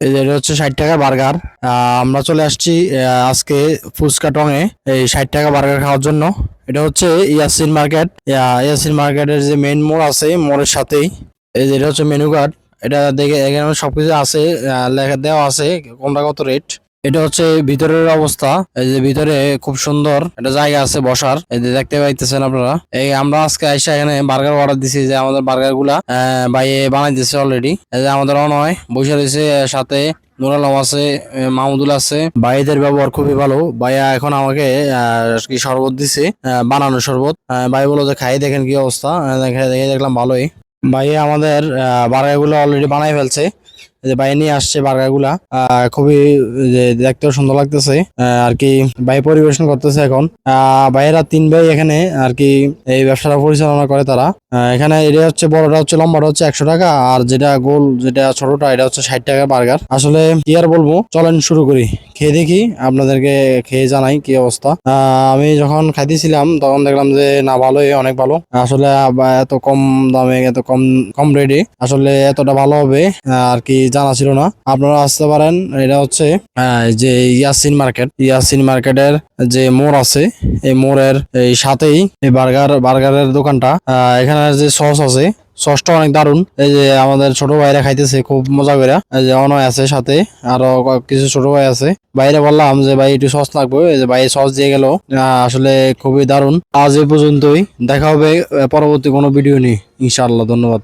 এই যে এটা হচ্ছে 60 টাকা বার্গার। আমরা চলে আসছি আজকে ফুচকা টঙে এই 60 টাকা বার্গার খাওয়ার জন্য। এটা হচ্ছে ইয়াসিন মার্কেট। ইয়াসিন মার্কেটের যে মেইন মোড় আছে, মোড়ের সাথেই এই যে এটা হচ্ছে মেনু কার্ড। এটা দেখে এখানে সবকিছু আছে, লেখা দেওয়া আছে কোনটা কত রেট। এটা হচ্ছে ভিতরের অবস্থা। এই যে ভিতরে খুব সুন্দর একটা জায়গা আছে বসার, এই যে দেখতে পাইতেছেন আপনারা। এই আমরা আজকে আইসা এখানে বার্গার অর্ডার দিছি, যে আমাদের বার্গার গুলা ভাই বানাই দিচ্ছে অলরেডি। এই যে আমাদের অনয় বসে রয়েছে, সাথে নুর আলম আছে, মাহমুদুল আছে। ভাইদের ব্যবহার খুবই ভালো। ভাইয়া এখন আমাকে কি শরবত দিছে, বানানো শরবত। ভাই বলো যে খাই দেখেন কি অবস্থা। দেখে দেখলাম ভালোই। ভাইয়া আমাদের বার্গার গুলো অলরেডি বানাই ফেলছে। যে ভাই নিয়ে আসছে বার্গার গুলা, খুবই যে দেখতেও সুন্দর লাগতেছে আর কি। ভাই পরিবেশন করতেছে এখন। ভাইয়েরা 3 ভাই এখানে আর কি এই ব্যবসাটা পরিচালনা করে তারা। এখানে এটা হচ্ছে বড়টা হচ্ছে লম্বাটা হচ্ছে 100 টাকা, আর যেটা গোল যেটা ছোটটা এটা হচ্ছে 60 টাকা বার্গার। আসলে কি আর বলবো, চলেন শুরু করি, খেয়ে দেখি, আপনাদেরকে খেয়ে জানাই কি অবস্থা। আমি যখন খাইতেছিলাম তখন দেখলাম যে না, ভালোই, অনেক ভালো আসলে। এত কম দামে, এত কম কম রেটে আসলে এতটা ভালো হবে আর কি জানা ছিল না। আপনারা আসতে পারেন। এটা হচ্ছে যে ইয়াসিন মার্কেট, ইয়াসিন মার্কেটের যে মোড় আছে, এই মোড়ের এই সাথেই এই বার্গারের দোকানটা। এখানে যে সস আছে, সসটা অনেক দারুন। এই যে আমাদের ছোট ভাইরা খাইতেছে খুব মজা করে। এই যে অনয় আছে সাথে, আরো কিছু ছোট ভাই আছে। বাইরে বললাম যে ভাই একটু সস লাগবে, এই যে ভাই সস দিয়ে গেল। আসলে খুবই দারুন। আজ এই পর্যন্তই, দেখা হবে পরবর্তী কোনো ভিডিও নিয়ে ইনশাআল্লাহ। ধন্যবাদ।